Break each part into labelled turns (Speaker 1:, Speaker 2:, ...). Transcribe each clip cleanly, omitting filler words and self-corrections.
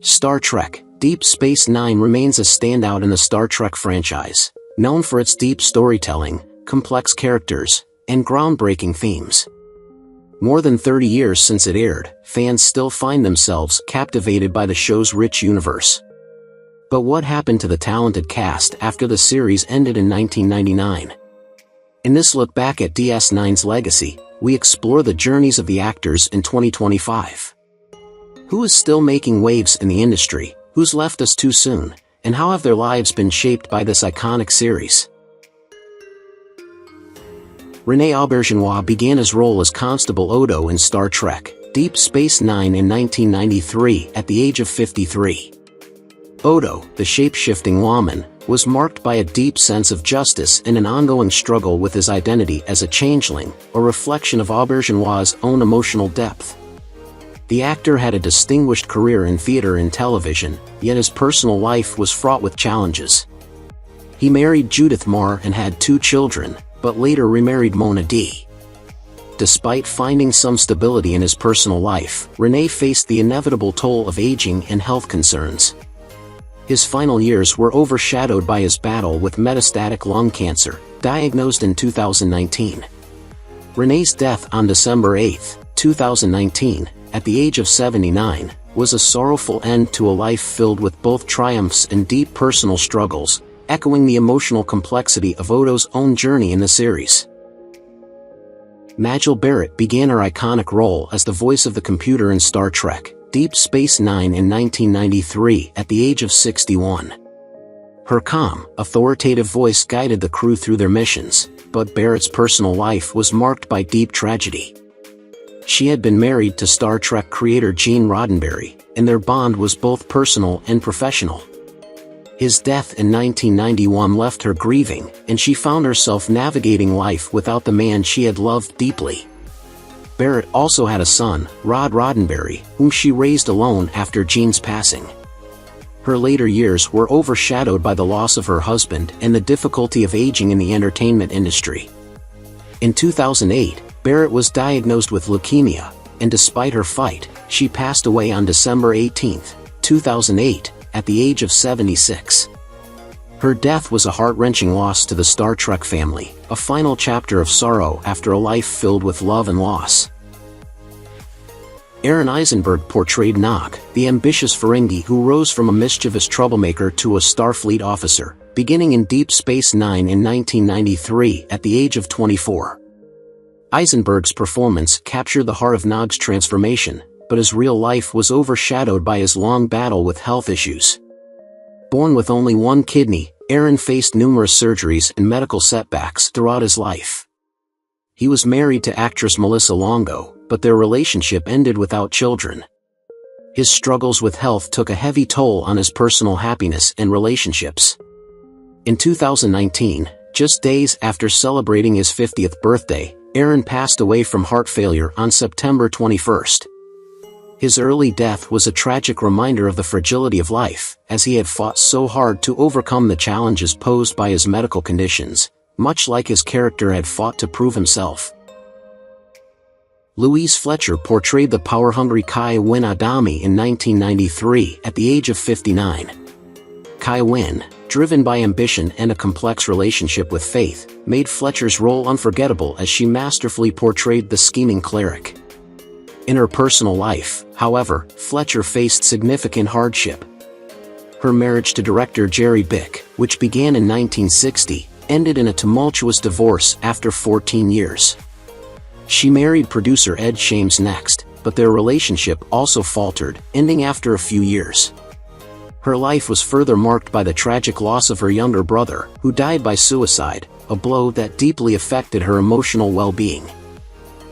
Speaker 1: Star Trek: Deep Space Nine remains a standout in the Star Trek franchise, known for its deep storytelling, complex characters, and groundbreaking themes. More than 30 years since it aired, fans still find themselves captivated by the show's rich universe. But what happened to the talented cast after the series ended in 1999? In this look back at DS9's legacy, we explore the journeys of the actors in 2025. Who is still making waves in the industry, who's left us too soon, and how have their lives been shaped by this iconic series? René Auberjonois began his role as Constable Odo in Star Trek: Deep Space Nine in 1993 at the age of 53. Odo, the shape-shifting lawman, was marked by a deep sense of justice and an ongoing struggle with his identity as a changeling, a reflection of Auberjonois' own emotional depth. The actor had a distinguished career in theater and television, yet his personal life was fraught with challenges. He married Judith Mora and had 2 children, but later remarried Mona D. Despite finding some stability in his personal life, René faced the inevitable toll of aging and health concerns. His final years were overshadowed by his battle with metastatic lung cancer, diagnosed in 2019. René's death on December 8, 2019, at the age of 79, was a sorrowful end to a life filled with both triumphs and deep personal struggles, echoing the emotional complexity of Odo's own journey in the series. Marge Barrett began her iconic role as the voice of the computer in Star Trek: Deep Space Nine in 1993 at the age of 61. Her calm, authoritative voice guided the crew through their missions, but Barrett's personal life was marked by deep tragedy. She had been married to Star Trek creator Gene Roddenberry, and their bond was both personal and professional. His death in 1991 left her grieving, and she found herself navigating life without the man she had loved deeply. Barrett also had a son, Rod Roddenberry, whom she raised alone after Gene's passing. Her later years were overshadowed by the loss of her husband and the difficulty of aging in the entertainment industry. In 2008, Barrett was diagnosed with leukemia, and despite her fight, she passed away on December 18, 2008, at the age of 76. Her death was a heart-wrenching loss to the Star Trek family, a final chapter of sorrow after a life filled with love and loss. Eisenberg portrayed Nog, the ambitious Ferengi who rose from a mischievous troublemaker to a Starfleet officer, beginning in Deep Space Nine in 1993 at the age of 24. Eisenberg's performance captured the heart of Nog's transformation, but his real life was overshadowed by his long battle with health issues. Born with only one kidney, Aron faced numerous surgeries and medical setbacks throughout his life. He was married to actress Melissa Longo, but their relationship ended without children. His struggles with health took a heavy toll on his personal happiness and relationships. In 2019, just days after celebrating his 50th birthday, Aron passed away from heart failure on September 21. His early death was a tragic reminder of the fragility of life, as he had fought so hard to overcome the challenges posed by his medical conditions, much like his character had fought to prove himself. Louise Fletcher portrayed the power-hungry Kai Wynn Adami in 1993 at the age of 59. Kai Wynn, driven by ambition and a complex relationship with faith, made Fletcher's role unforgettable as she masterfully portrayed the scheming cleric. In her personal life, however, Fletcher faced significant hardship. Her marriage to director Jerry Bick, which began in 1960, ended in a tumultuous divorce after 14 years. She married producer Ed Shames next, but their relationship also faltered, ending after a few years. Her life was further marked by the tragic loss of her younger brother, who died by suicide, a blow that deeply affected her emotional well-being.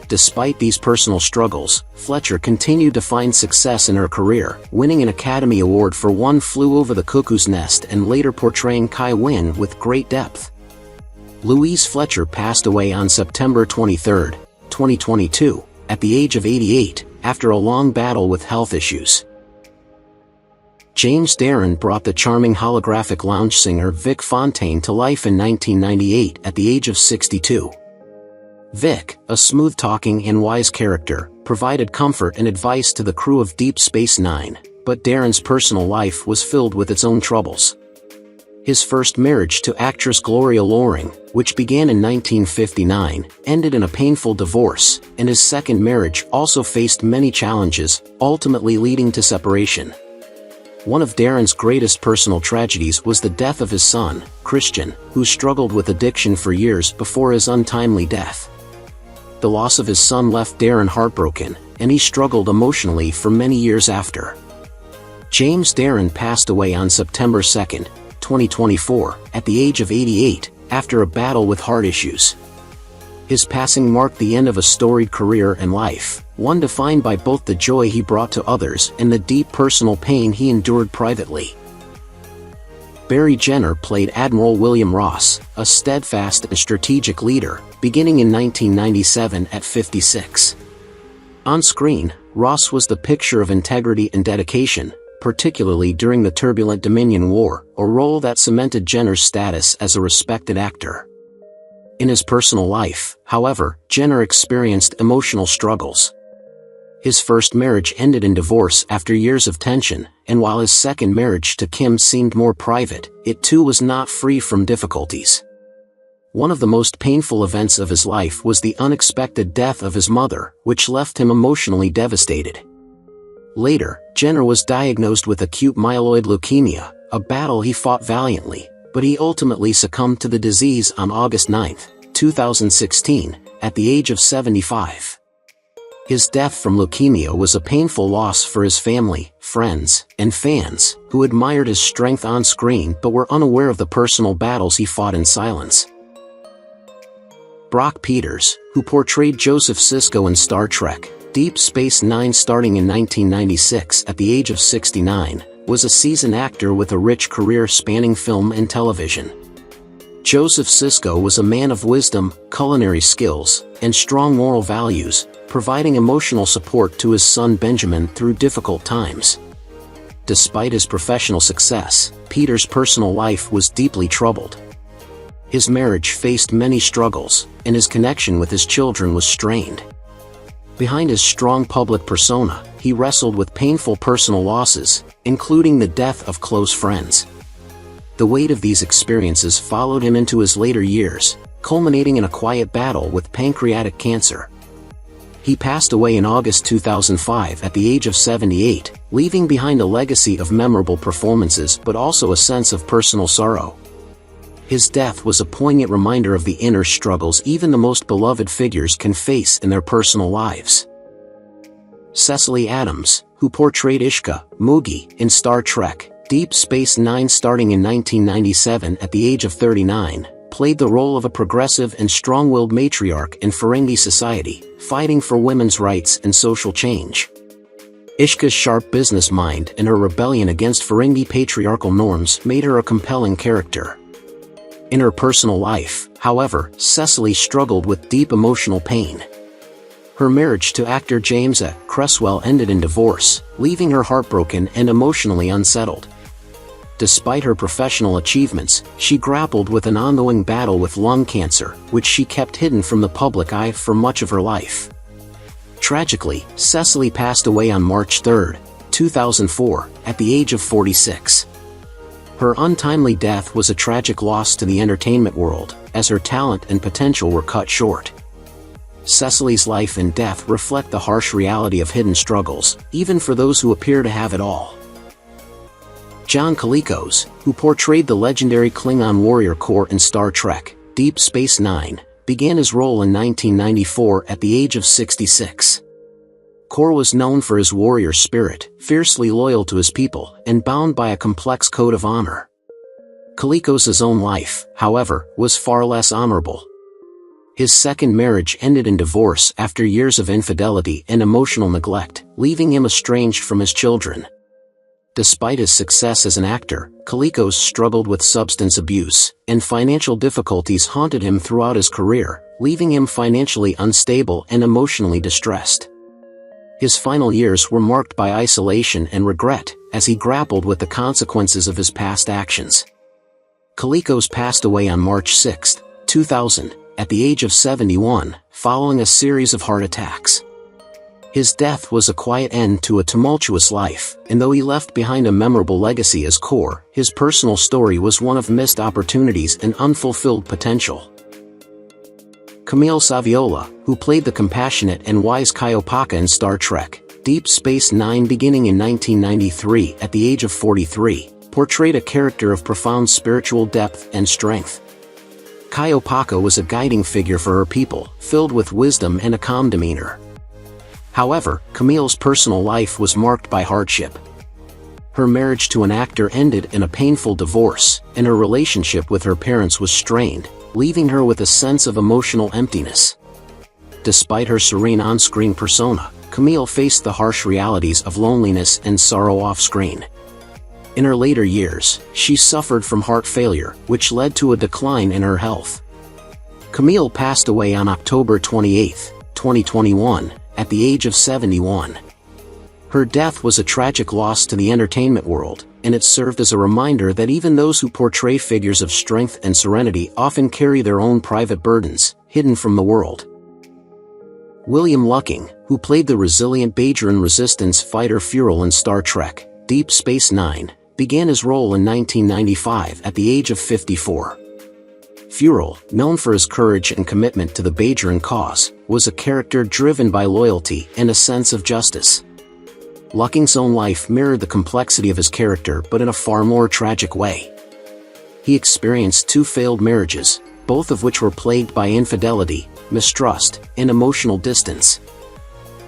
Speaker 1: Despite these personal struggles, Fletcher continued to find success in her career, winning an Academy Award for One Flew Over the Cuckoo's Nest and later portraying Kai Wynn with great depth. Louise Fletcher passed away on September 23, 2022, at the age of 88, after a long battle with health issues. James Darren brought the charming holographic lounge singer Vic Fontaine to life in 1998 at the age of 62. Vic, a smooth-talking and wise character, provided comfort and advice to the crew of Deep Space Nine, but Darren's personal life was filled with its own troubles. His first marriage to actress Gloria Loring, which began in 1959, ended in a painful divorce, and his second marriage also faced many challenges, ultimately leading to separation. One of Darren's greatest personal tragedies was the death of his son, Christian, who struggled with addiction for years before his untimely death. The loss of his son left Darren heartbroken, and he struggled emotionally for many years after. James Darren passed away on September 2, 2024, at the age of 88, after a battle with heart issues. His passing marked the end of a storied career and life, one defined by both the joy he brought to others and the deep personal pain he endured privately. Barry Jenner played Admiral William Ross, a steadfast and strategic leader, beginning in 1997 at 56. On screen, Ross was the picture of integrity and dedication, particularly during the turbulent Dominion War, a role that cemented Jenner's status as a respected actor. In his personal life, however, Jenner experienced emotional struggles. His first marriage ended in divorce after years of tension, and while his second marriage to Kim seemed more private, it too was not free from difficulties. One of the most painful events of his life was the unexpected death of his mother, which left him emotionally devastated. Later, Jenner was diagnosed with acute myeloid leukemia, a battle he fought valiantly, but he ultimately succumbed to the disease on August 9, 2016, at the age of 75. His death from leukemia was a painful loss for his family, friends, and fans, who admired his strength on screen but were unaware of the personal battles he fought in silence. Brock Peters, who portrayed Joseph Sisko in Star Trek: Deep Space Nine starting in 1996 at the age of 69, was a seasoned actor with a rich career spanning film and television. Joseph Sisko was a man of wisdom, culinary skills, and strong moral values, providing emotional support to his son Benjamin through difficult times. Despite his professional success, Peter's personal life was deeply troubled. His marriage faced many struggles, and his connection with his children was strained. Behind his strong public persona, he wrestled with painful personal losses, including the death of close friends. The weight of these experiences followed him into his later years, culminating in a quiet battle with pancreatic cancer. He passed away in August 2005 at the age of 78, leaving behind a legacy of memorable performances but also a sense of personal sorrow. His death was a poignant reminder of the inner struggles even the most beloved figures can face in their personal lives. Cesal Adams, who portrayed Ishka, Moogie, in Star Trek: Deep Space Nine starting in 1997 at the age of 39, played the role of a progressive and strong-willed matriarch in Ferengi society, fighting for women's rights and social change. Ishka's sharp business mind and her rebellion against Ferengi patriarchal norms made her a compelling character. In her personal life, however, Cecily struggled with deep emotional pain. Her marriage to actor James A. Cresswell ended in divorce, leaving her heartbroken and emotionally unsettled. Despite her professional achievements, she grappled with an ongoing battle with lung cancer, which she kept hidden from the public eye for much of her life. Tragically, Cecily passed away on March 3, 2004, at the age of 46. Her untimely death was a tragic loss to the entertainment world, as her talent and potential were cut short. Cecily's life and death reflect the harsh reality of hidden struggles, even for those who appear to have it all. John Colicos, who portrayed the legendary Klingon warrior Kor in Star Trek: Deep Space Nine, began his role in 1994 at the age of 66. Kor was known for his warrior spirit, fiercely loyal to his people, and bound by a complex code of honor. Colicos' own life, however, was far less honorable. His second marriage ended in divorce after years of infidelity and emotional neglect, leaving him estranged from his children. Despite his success as an actor, Colicos struggled with substance abuse, and financial difficulties haunted him throughout his career, leaving him financially unstable and emotionally distressed. His final years were marked by isolation and regret, as he grappled with the consequences of his past actions. Colicos passed away on March 6, 2000, at the age of 71, following a series of heart attacks. His death was a quiet end to a tumultuous life, and though he left behind a memorable legacy as core, his personal story was one of missed opportunities and unfulfilled potential. Camille Saviola, who played the compassionate and wise Kaiopaka in Star Trek: Deep Space Nine beginning in 1993 at the age of 43, portrayed a character of profound spiritual depth and strength. Kaiopaka was a guiding figure for her people, filled with wisdom and a calm demeanor. However, Camille's personal life was marked by hardship. Her marriage to an actor ended in a painful divorce, and her relationship with her parents was strained, leaving her with a sense of emotional emptiness. Despite her serene on-screen persona, Camille faced the harsh realities of loneliness and sorrow off-screen. In her later years, she suffered from heart failure, which led to a decline in her health. Camille passed away on October 28, 2021, at the age of 71. Her death was a tragic loss to the entertainment world, and it served as a reminder that even those who portray figures of strength and serenity often carry their own private burdens, hidden from the world. William Lucking, who played the resilient Bajoran resistance fighter Ferell in Star Trek: Deep Space Nine, began his role in 1995 at the age of 54. Ferell, known for his courage and commitment to the Bajoran cause, was a character driven by loyalty and a sense of justice. Lucking's own life mirrored the complexity of his character, but in a far more tragic way. He experienced 2 failed marriages, both of which were plagued by infidelity, mistrust, and emotional distance.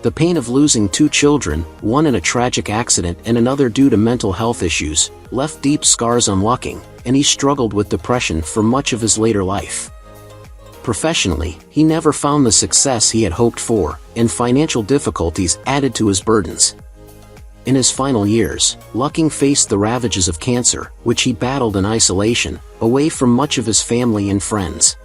Speaker 1: The pain of losing 2 children, one in a tragic accident and another due to mental health issues, left deep scars on Lucking, and he struggled with depression for much of his later life. Professionally, he never found the success he had hoped for, and financial difficulties added to his burdens. In his final years, Lucking faced the ravages of cancer, which he battled in isolation, away from much of his family and friends.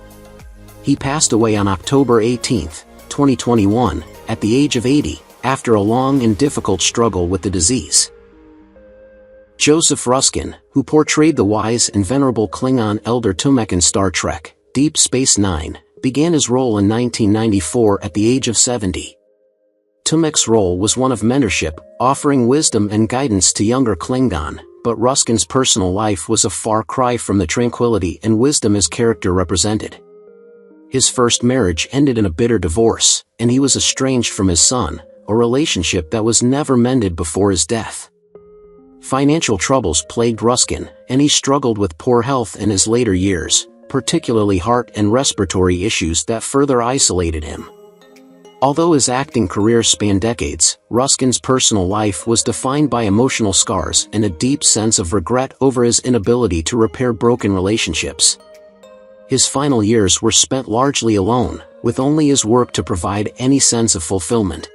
Speaker 1: He passed away on October 18, 2021, at the age of 80, after a long and difficult struggle with the disease. Joseph Ruskin, who portrayed the wise and venerable Klingon Elder Tumek in Star Trek: Deep Space Nine, began his role in 1994 at the age of 70. Tumek's role was one of mentorship, offering wisdom and guidance to younger Klingon, but Ruskin's personal life was a far cry from the tranquility and wisdom his character represented. His first marriage ended in a bitter divorce, and he was estranged from his son, a relationship that was never mended before his death. Financial troubles plagued Ruskin, and he struggled with poor health in his later years, particularly heart and respiratory issues that further isolated him. Although his acting career spanned decades, Ruskin's personal life was defined by emotional scars and a deep sense of regret over his inability to repair broken relationships. His final years were spent largely alone, with only his work to provide any sense of fulfillment.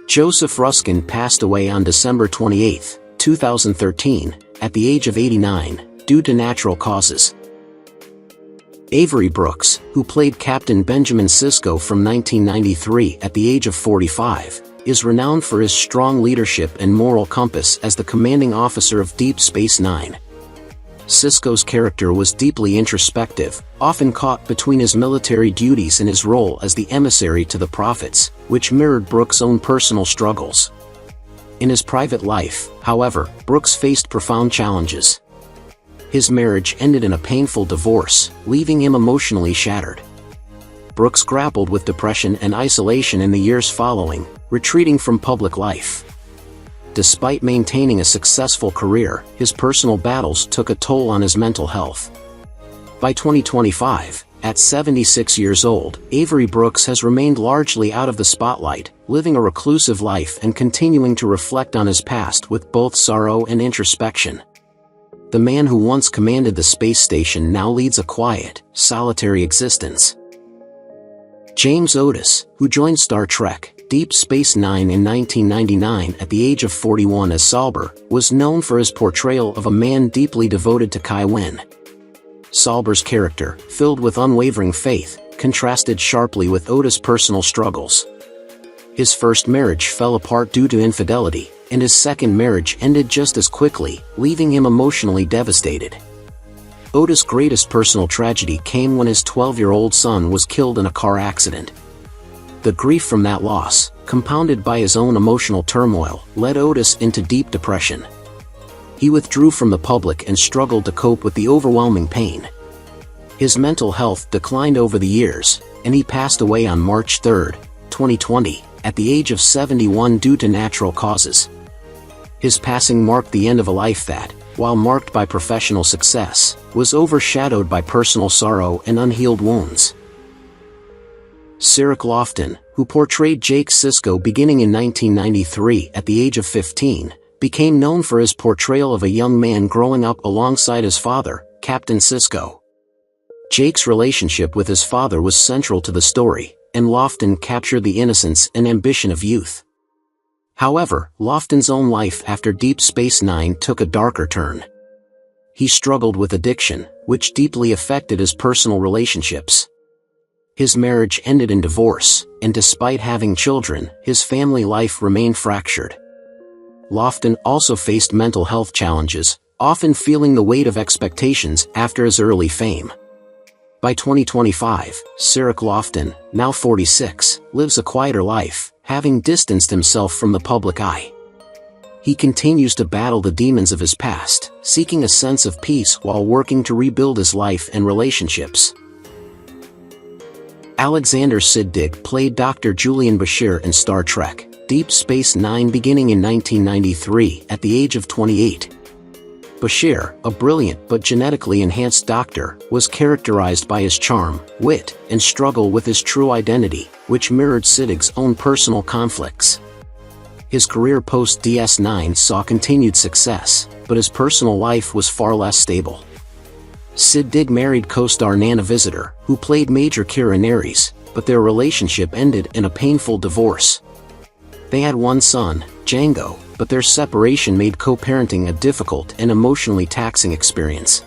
Speaker 1: Joseph Ruskin passed away on December 28, 2013, at the age of 89, due to natural causes. Avery Brooks, who played Captain Benjamin Sisko from 1993 at the age of 45, is renowned for his strong leadership and moral compass as the commanding officer of Deep Space Nine. Sisko's character was deeply introspective, often caught between his military duties and his role as the emissary to the prophets, which mirrored Brooks' own personal struggles. In his private life, however, Brooks faced profound challenges. His marriage ended in a painful divorce, leaving him emotionally shattered. Brooks grappled with depression and isolation in the years following, retreating from public life. Despite maintaining a successful career, his personal battles took a toll on his mental health. By 2025, at 76 years old, Avery Brooks has remained largely out of the spotlight, living a reclusive life and continuing to reflect on his past with both sorrow and introspection. The man who once commanded the space station now leads a quiet, solitary existence. James Odis, who joined Star Trek: Deep Space Nine in 1999 at the age of 41 as Salber, was known for his portrayal of a man deeply devoted to Kai Wen. Salber's character, filled with unwavering faith, contrasted sharply with Odis' personal struggles. His first marriage fell apart due to infidelity, and his second marriage ended just as quickly, leaving him emotionally devastated. Odis' greatest personal tragedy came when his 12-year-old son was killed in a car accident. The grief from that loss, compounded by his own emotional turmoil, led Odis into deep depression. He withdrew from the public and struggled to cope with the overwhelming pain. His mental health declined over the years, and he passed away on March 3, 2020, at the age of 71 due to natural causes. His passing marked the end of a life that, while marked by professional success, was overshadowed by personal sorrow and unhealed wounds. Sirak Lofton, who portrayed Jake Sisko beginning in 1993 at the age of 15, became known for his portrayal of a young man growing up alongside his father, Captain Sisko. Jake's relationship with his father was central to the story, and Lofton captured the innocence and ambition of youth. However, Lofton's own life after Deep Space Nine took a darker turn. He struggled with addiction, which deeply affected his personal relationships. His marriage ended in divorce, and despite having children, his family life remained fractured. Lofton also faced mental health challenges, often feeling the weight of expectations after his early fame. By 2025, Sirak Lofton, now 46, lives a quieter life, having distanced himself from the public eye. He continues to battle the demons of his past, seeking a sense of peace while working to rebuild his life and relationships. Alexander Siddig played Dr. Julian Bashir in Star Trek: Deep Space Nine beginning in 1993 at the age of 28. Bashir, a brilliant but genetically enhanced doctor, was characterized by his charm, wit, and struggle with his true identity, which mirrored Siddig's own personal conflicts. His career post-DS9 saw continued success, but his personal life was far less stable. Siddig married co-star Nana Visitor, who played Major Kira Nerys, but their relationship ended in a painful divorce. They had one son, Django, but their separation made co-parenting a difficult and emotionally taxing experience.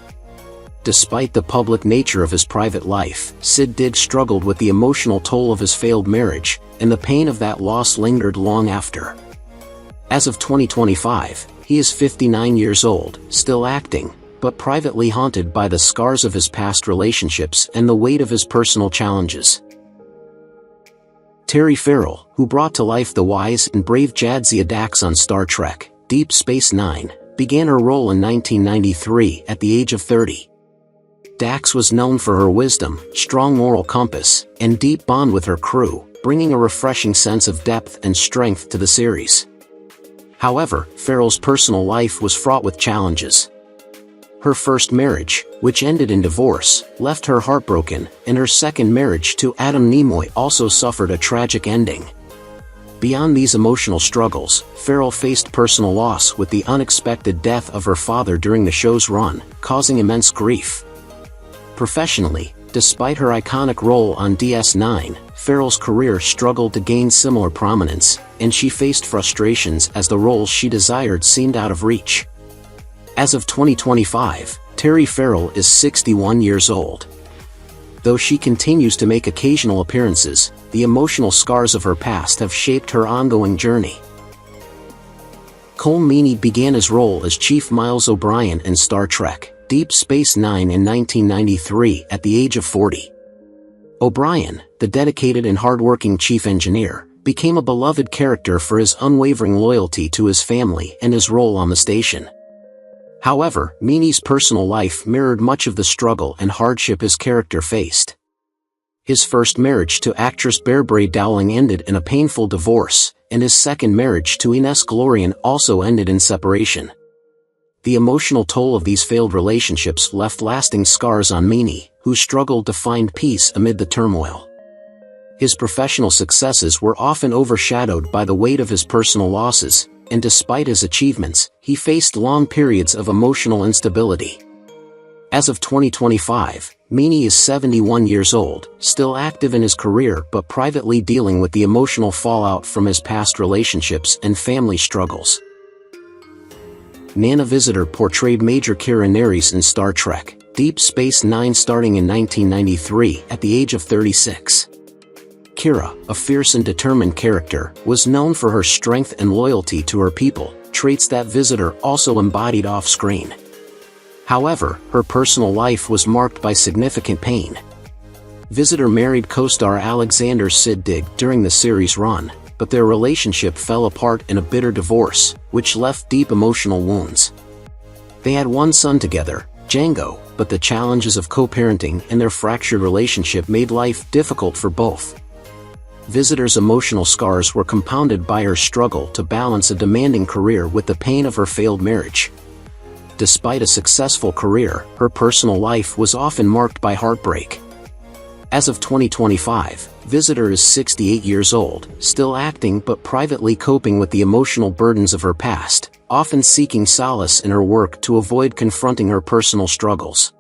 Speaker 1: Despite the public nature of his private life, Siddig struggled with the emotional toll of his failed marriage, and the pain of that loss lingered long after. As of 2025, he is 59 years old, still acting, but privately haunted by the scars of his past relationships and the weight of his personal challenges. Terry Farrell, who brought to life the wise and brave Jadzia Dax on Star Trek: Deep Space Nine, began her role in 1993 at the age of 30. Dax was known for her wisdom, strong moral compass, and deep bond with her crew, bringing a refreshing sense of depth and strength to the series. However, Farrell's personal life was fraught with challenges. Her first marriage, which ended in divorce, left her heartbroken, and her second marriage to Adam Nimoy also suffered a tragic ending. Beyond these emotional struggles, Farrell faced personal loss with the unexpected death of her father during the show's run, causing immense grief. Professionally, despite her iconic role on DS9, Farrell's career struggled to gain similar prominence, and she faced frustrations as the roles she desired seemed out of reach. As of 2025, Terry Farrell is 61 years old. Though she continues to make occasional appearances, the emotional scars of her past have shaped her ongoing journey. Colm Meaney began his role as Chief Miles O'Brien in Star Trek: Deep Space Nine in 1993 at the age of 40. O'Brien, the dedicated and hardworking chief engineer, became a beloved character for his unwavering loyalty to his family and his role on the station. However, Meaney's personal life mirrored much of the struggle and hardship his character faced. His first marriage to actress Bearbrae Dowling ended in a painful divorce, and his second marriage to Ines Glorian also ended in separation. The emotional toll of these failed relationships left lasting scars on Meaney, who struggled to find peace amid the turmoil. His professional successes were often overshadowed by the weight of his personal losses, and despite his achievements, he faced long periods of emotional instability. As of 2025, Meaney is 71 years old, still active in his career but privately dealing with the emotional fallout from his past relationships and family struggles. Nana Visitor portrayed Major Kira Nerys in Star Trek: Deep Space Nine starting in 1993 at the age of 36. Kira, a fierce and determined character, was known for her strength and loyalty to her people, traits that Visitor also embodied off-screen. However, her personal life was marked by significant pain. Visitor married co-star Alexander Siddig during the series run, but their relationship fell apart in a bitter divorce, which left deep emotional wounds. They had one son together, Django, but the challenges of co-parenting and their fractured relationship made life difficult for both. Visitor's emotional scars were compounded by her struggle to balance a demanding career with the pain of her failed marriage. Despite a successful career, her personal life was often marked by heartbreak. As of 2025, Visitor is 68 years old, still acting but privately coping with the emotional burdens of her past, often seeking solace in her work to avoid confronting her personal struggles.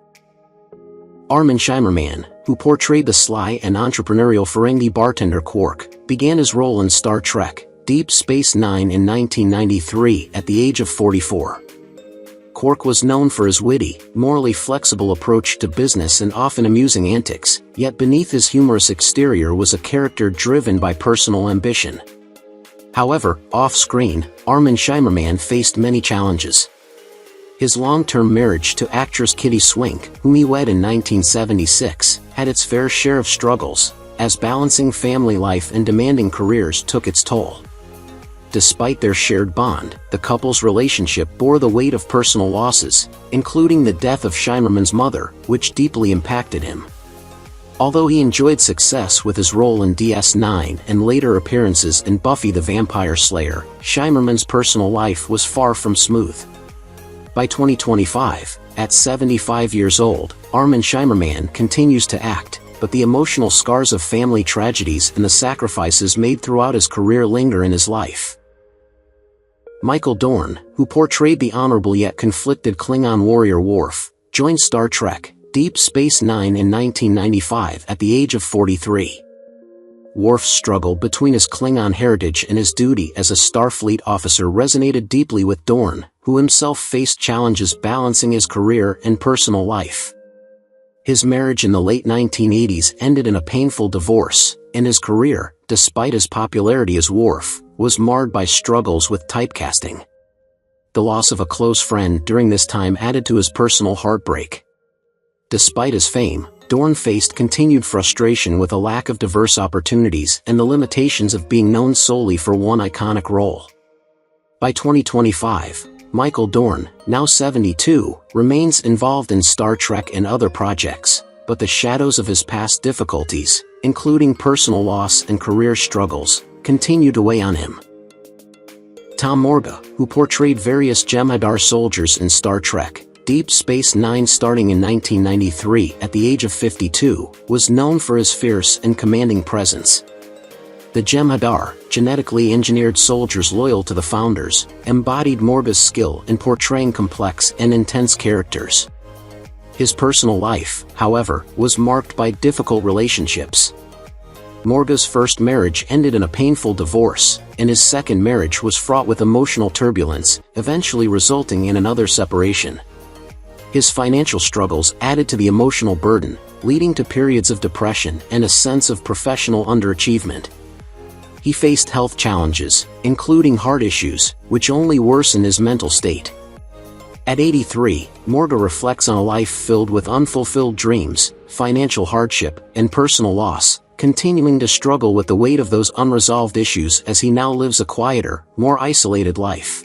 Speaker 1: Arman Shimerman, who portrayed the sly and entrepreneurial Ferengi bartender Quark, began his role in Star Trek: Deep Space Nine in 1993 at the age of 44. Quark was known for his witty, morally flexible approach to business and often amusing antics, yet beneath his humorous exterior was a character driven by personal ambition. However, off-screen, Arman Shimerman faced many challenges. His long-term marriage to actress Kitty Swink, whom he wed in 1976, had its fair share of struggles, as balancing family life and demanding careers took its toll. Despite their shared bond, the couple's relationship bore the weight of personal losses, including the death of Shimerman's mother, which deeply impacted him. Although he enjoyed success with his role in DS9 and later appearances in Buffy the Vampire Slayer, Shimerman's personal life was far from smooth. By 2025, at 75 years old, Arman Shimerman continues to act, but the emotional scars of family tragedies and the sacrifices made throughout his career linger in his life. Michael Dorne, who portrayed the honorable yet conflicted Klingon warrior Worf, joined Star Trek: Deep Space Nine in 1995 at the age of 43. Worf's struggle between his Klingon heritage and his duty as a Starfleet officer resonated deeply with Dorne, who himself faced challenges balancing his career and personal life. His marriage in the late 1980s ended in a painful divorce, and his career, despite his popularity as Worf, was marred by struggles with typecasting. The loss of a close friend during this time added to his personal heartbreak. Despite his fame, Dorne faced continued frustration with a lack of diverse opportunities and the limitations of being known solely for one iconic role. By 2025, Michael Dorne, now 72, remains involved in Star Trek and other projects, but the shadows of his past difficulties, including personal loss and career struggles, continue to weigh on him. Tom Morga, who portrayed various Jem'Hadar soldiers in Star Trek: Deep Space Nine starting in 1993 at the age of 52, was known for his fierce and commanding presence. The Jem'Hadar, genetically engineered soldiers loyal to the Founders, embodied Morga's skill in portraying complex and intense characters. His personal life, however, was marked by difficult relationships. Morga's first marriage ended in a painful divorce, and his second marriage was fraught with emotional turbulence, eventually resulting in another separation. His financial struggles added to the emotional burden, leading to periods of depression and a sense of professional underachievement. He faced health challenges, including heart issues, which only worsened his mental state. At 83, Morga reflects on a life filled with unfulfilled dreams, financial hardship, and personal loss, continuing to struggle with the weight of those unresolved issues as he now lives a quieter, more isolated life.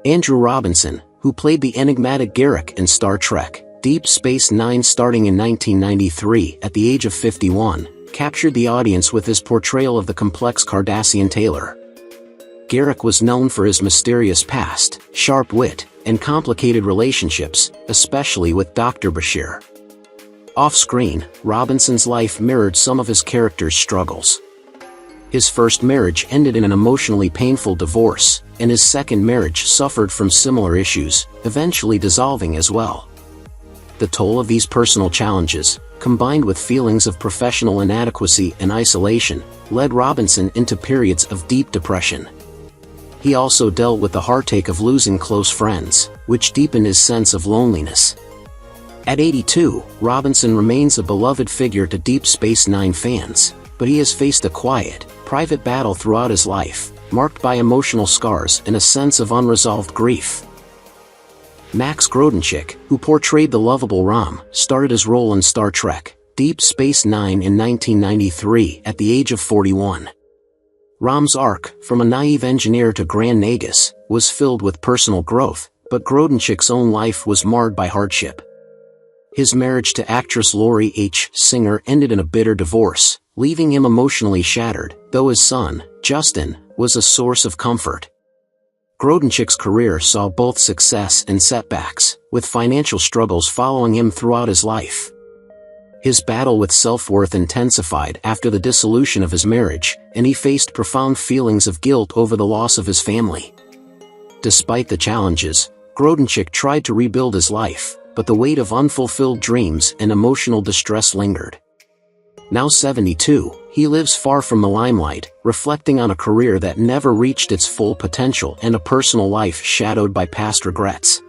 Speaker 1: Andrew Robinson, who played the enigmatic Garak in Star Trek: Deep Space Nine starting in 1993 at the age of 51, captured the audience with his portrayal of the complex Cardassian tailor. Garak was known for his mysterious past, sharp wit, and complicated relationships, especially with Dr. Bashir. Off-screen, Robinson's life mirrored some of his character's struggles. His first marriage ended in an emotionally painful divorce, and his second marriage suffered from similar issues, eventually dissolving as well. The toll of these personal challenges, combined with feelings of professional inadequacy and isolation, led Robinson into periods of deep depression. He also dealt with the heartache of losing close friends, which deepened his sense of loneliness. At 82, Robinson remains a beloved figure to Deep Space Nine fans, but he has faced a quiet, private battle throughout his life, marked by emotional scars and a sense of unresolved grief. Max Grodenchik, who portrayed the lovable Rom, started his role in Star Trek: Deep Space Nine in 1993 at the age of 41. Rom's arc, from a naive engineer to Grand Nagus, was filled with personal growth, but Grodenchik's own life was marred by hardship. His marriage to actress Laurie H. Singer ended in a bitter divorce, leaving him emotionally shattered, though his son, Justin, was a source of comfort. Grodenchik's career saw both success and setbacks, with financial struggles following him throughout his life. His battle with self-worth intensified after the dissolution of his marriage, and he faced profound feelings of guilt over the loss of his family. Despite the challenges, Grodenchik tried to rebuild his life, but the weight of unfulfilled dreams and emotional distress lingered. Now 72, he lives far from the limelight, reflecting on a career that never reached its full potential and a personal life shadowed by past regrets.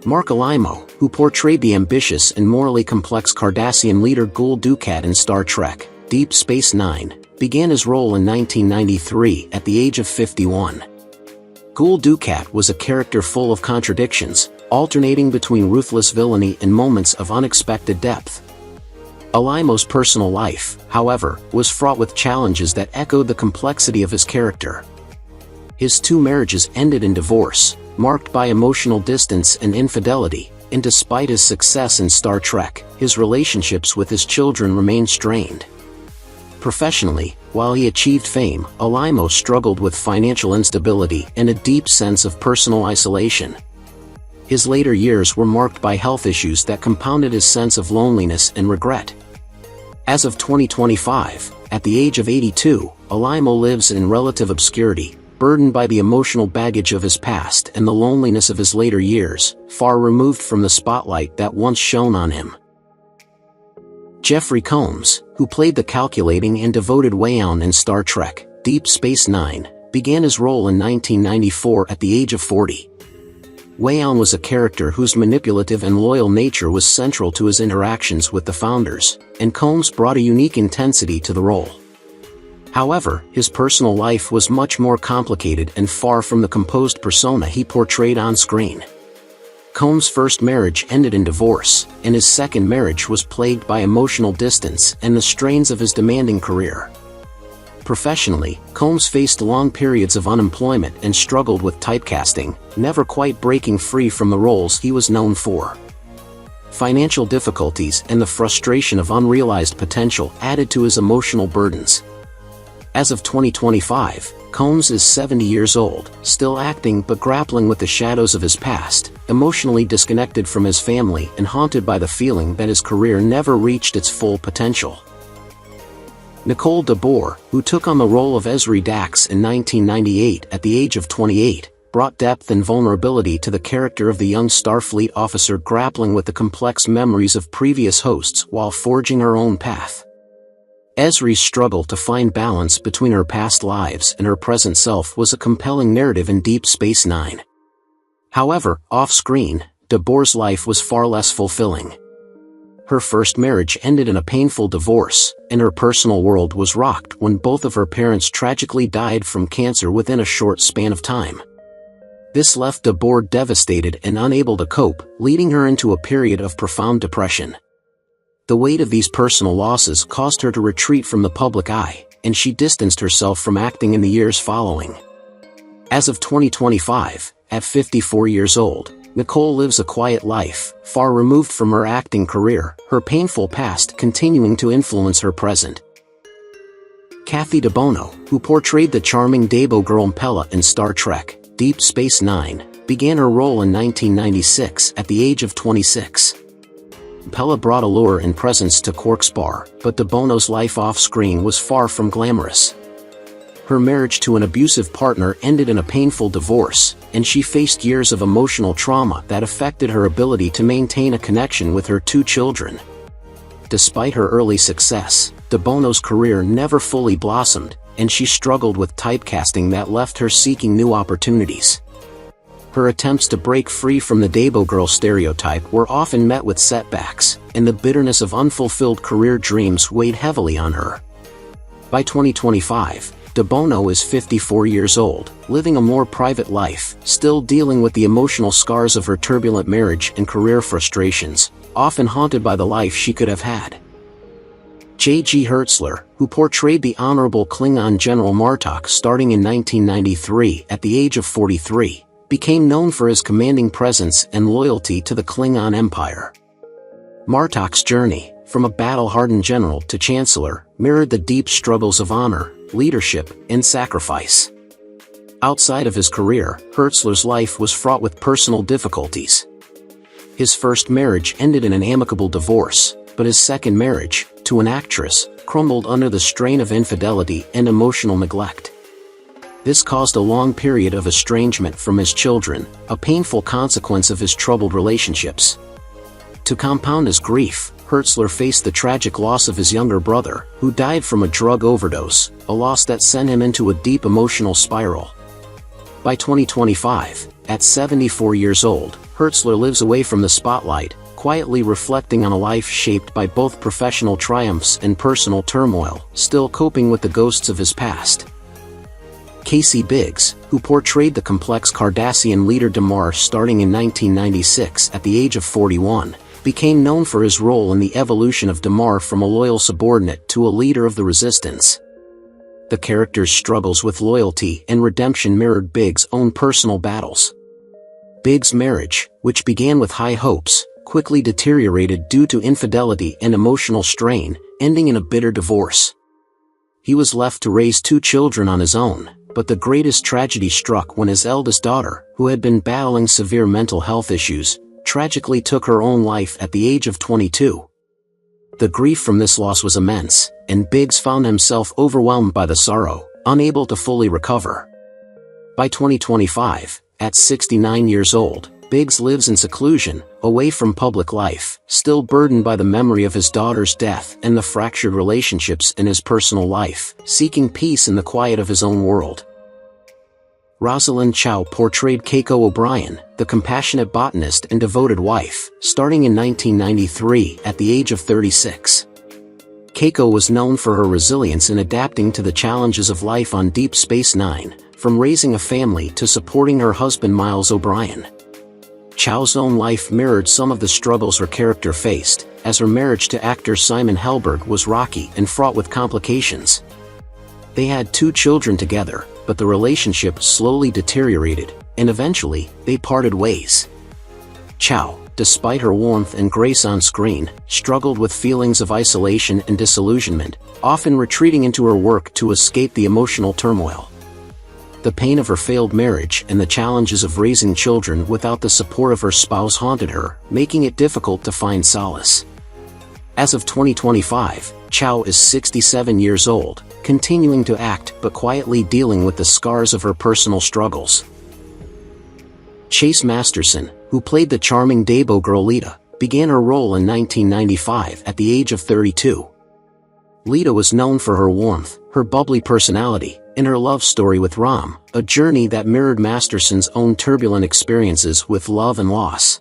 Speaker 1: Mark Alimo, who portrayed the ambitious and morally complex Cardassian leader Gul Dukat in Star Trek: Deep Space Nine, began his role in 1993 at the age of 51. Gul Dukat was a character full of contradictions, alternating between ruthless villainy and moments of unexpected depth. Alimo's personal life, however, was fraught with challenges that echoed the complexity of his character. His 2 marriages ended in divorce, marked by emotional distance and infidelity, and despite his success in Star Trek, his relationships with his children remained strained. Professionally, while he achieved fame, Alimo struggled with financial instability and a deep sense of personal isolation. His later years were marked by health issues that compounded his sense of loneliness and regret. As of 2025, at the age of 82, Alimo lives in relative obscurity, burdened by the emotional baggage of his past and the loneliness of his later years, far removed from the spotlight that once shone on him. Jeffrey Combs, who played the calculating and devoted Weon in Star Trek: Deep Space Nine, began his role in 1994 at the age of 40. Weon was a character whose manipulative and loyal nature was central to his interactions with the Founders, and Combs brought a unique intensity to the role. However, his personal life was much more complicated and far from the composed persona he portrayed on screen. Combs' first marriage ended in divorce, and his second marriage was plagued by emotional distance and the strains of his demanding career. Professionally, Combs faced long periods of unemployment and struggled with typecasting, never quite breaking free from the roles he was known for. Financial difficulties and the frustration of unrealized potential added to his emotional burdens. As of 2025, Combs is 70 years old, still acting but grappling with the shadows of his past, emotionally disconnected from his family and haunted by the feeling that his career never reached its full potential. Nicole Dore, who took on the role of Ezri Dax in 1998 at the age of 28, brought depth and vulnerability to the character of the young Starfleet officer grappling with the complex memories of previous hosts while forging her own path. Ezri's struggle to find balance between her past lives and her present self was a compelling narrative in Deep Space Nine. However, off-screen, Dore's life was far less fulfilling. Her first marriage ended in a painful divorce, and her personal world was rocked when both of her parents tragically died from cancer within a short span of time. This left Dore devastated and unable to cope, leading her into a period of profound depression. The weight of these personal losses caused her to retreat from the public eye, and she distanced herself from acting in the years following. As of 2025, at 54 years old, Nicole lives a quiet life, far removed from her acting career, her painful past continuing to influence her present. Kathy Debono, who portrayed the charming Debo girl Pella in Star Trek: Deep Space Nine, began her role in 1996 at the age of 26. Pella brought allure and presence to Quark's bar, but Debono's life off-screen was far from glamorous. Her marriage to an abusive partner ended in a painful divorce, and she faced years of emotional trauma that affected her ability to maintain a connection with her 2 children. Despite her early success, Debono's career never fully blossomed, and she struggled with typecasting that left her seeking new opportunities. Her attempts to break free from the Debo girl stereotype were often met with setbacks, and the bitterness of unfulfilled career dreams weighed heavily on her. By 2025, Debono is 54 years old, living a more private life, still dealing with the emotional scars of her turbulent marriage and career frustrations, often haunted by the life she could have had. J.G. Hertzler, who portrayed the Honorable Klingon General Martok starting in 1993 at the age of 43, became known for his commanding presence and loyalty to the Klingon Empire. Martok's journey, from a battle-hardened general to chancellor, mirrored the deep struggles of honor, leadership, and sacrifice. Outside of his career, Hertzler's life was fraught with personal difficulties. His first marriage ended in an amicable divorce, but his second marriage, to an actress, crumbled under the strain of infidelity and emotional neglect. This caused a long period of estrangement from his children, a painful consequence of his troubled relationships. To compound his grief, Hertzler faced the tragic loss of his younger brother, who died from a drug overdose, a loss that sent him into a deep emotional spiral. By 2025, at 74 years old, Hertzler lives away from the spotlight, quietly reflecting on a life shaped by both professional triumphs and personal turmoil, still coping with the ghosts of his past. Casey Biggs, who portrayed the complex Cardassian leader Damar starting in 1996 at the age of 41, became known for his role in the evolution of Damar from a loyal subordinate to a leader of the Resistance. The character's struggles with loyalty and redemption mirrored Biggs' own personal battles. Biggs' marriage, which began with high hopes, quickly deteriorated due to infidelity and emotional strain, ending in a bitter divorce. He was left to raise 2 children on his own, but the greatest tragedy struck when his eldest daughter, who had been battling severe mental health issues, tragically took her own life at the age of 22. The grief from this loss was immense, and Biggs found himself overwhelmed by the sorrow, unable to fully recover. By 2025, at 69 years old, Biggs lives in seclusion, away from public life, still burdened by the memory of his daughter's death and the fractured relationships in his personal life, seeking peace in the quiet of his own world. Roselyn Chow portrayed Keiko O'Brien, the compassionate botanist and devoted wife, starting in 1993 at the age of 36. Keiko was known for her resilience in adapting to the challenges of life on Deep Space Nine, from raising a family to supporting her husband Miles O'Brien. Chow's own life mirrored some of the struggles her character faced, as her marriage to actor Simon Helberg was rocky and fraught with complications. They had 2 children together, but the relationship slowly deteriorated, and eventually, they parted ways. Chow, despite her warmth and grace on screen, struggled with feelings of isolation and disillusionment, often retreating into her work to escape the emotional turmoil. The pain of her failed marriage and the challenges of raising children without the support of her spouse haunted her, making it difficult to find solace. As of 2025, Chow is 67 years old, continuing to act but quietly dealing with the scars of her personal struggles. Chase Masterson, who played the charming Debo girl Lita, began her role in 1995 at the age of 32. Lita was known for her warmth, her bubbly personality, and her love story with Ram, a journey that mirrored Masterson's own turbulent experiences with love and loss.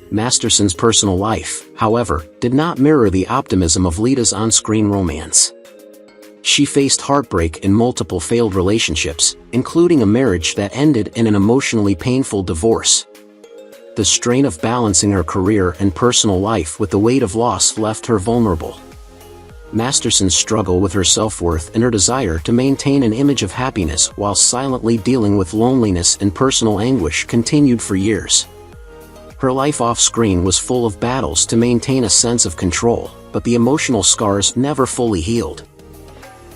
Speaker 1: Masterson's personal life, however, did not mirror the optimism of Lita's on-screen romance. She faced heartbreak in multiple failed relationships, including a marriage that ended in an emotionally painful divorce. The strain of balancing her career and personal life with the weight of loss left her vulnerable. Masterson's struggle with her self-worth and her desire to maintain an image of happiness while silently dealing with loneliness and personal anguish continued for years. Her life off-screen was full of battles to maintain a sense of control, but the emotional scars never fully healed.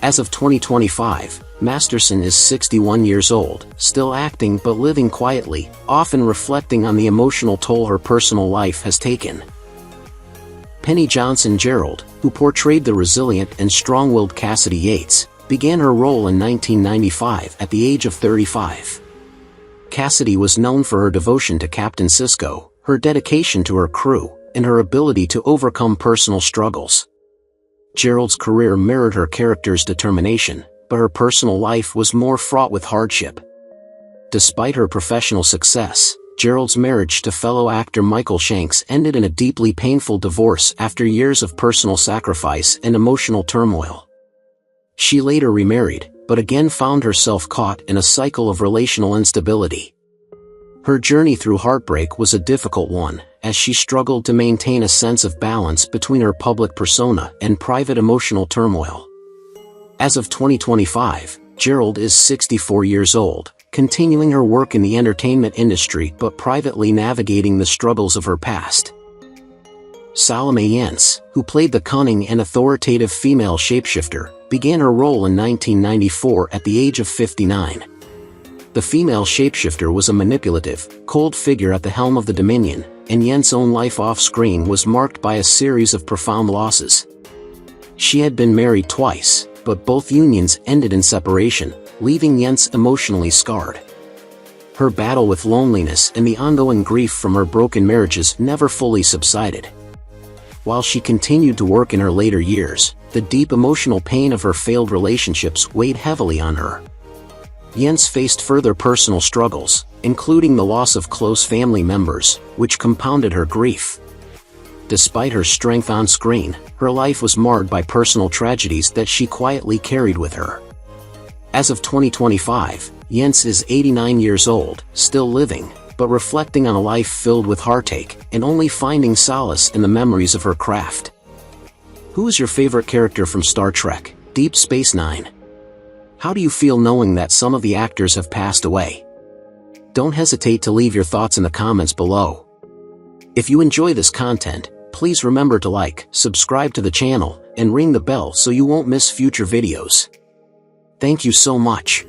Speaker 1: As of 2025, Masterson is 61 years old, still acting but living quietly, often reflecting on the emotional toll her personal life has taken. Penny Johnson-Jerald, who portrayed the resilient and strong-willed Cassidy Yates, began her role in 1995 at the age of 35. Cassidy was known for her devotion to Captain Sisko, her dedication to her crew, and her ability to overcome personal struggles. Gerald's career mirrored her character's determination, but her personal life was more fraught with hardship. Despite her professional success, Gerald's marriage to fellow actor Michael Shanks ended in a deeply painful divorce after years of personal sacrifice and emotional turmoil. She later remarried, but again found herself caught in a cycle of relational instability. Her journey through heartbreak was a difficult one, as she struggled to maintain a sense of balance between her public persona and private emotional turmoil. As of 2025, Gerald is 64 years old, continuing her work in the entertainment industry but privately navigating the struggles of her past. Salma Hayek Yen, who played the cunning and authoritative female shapeshifter, began her role in 1994 at the age of 59. The female shapeshifter was a manipulative, cold figure at the helm of the Dominion, and Yen's own life off-screen was marked by a series of profound losses. She had been married twice, but both unions ended in separation, leaving Yen emotionally scarred. Her battle with loneliness and the ongoing grief from her broken marriages never fully subsided. While she continued to work in her later years, the deep emotional pain of her failed relationships weighed heavily on her. Yen faced further personal struggles, including the loss of close family members, which compounded her grief. Despite her strength on screen, her life was marred by personal tragedies that she quietly carried with her. As of 2025, Yen is 89 years old, still living, but reflecting on a life filled with heartache, and only finding solace in the memories of her craft. Who is your favorite character from Star Trek: Deep Space Nine? How do you feel knowing that some of the actors have passed away? Don't hesitate to leave your thoughts in the comments below. If you enjoy this content, please remember to like, subscribe to the channel, and ring the bell so you won't miss future videos. Thank you so much.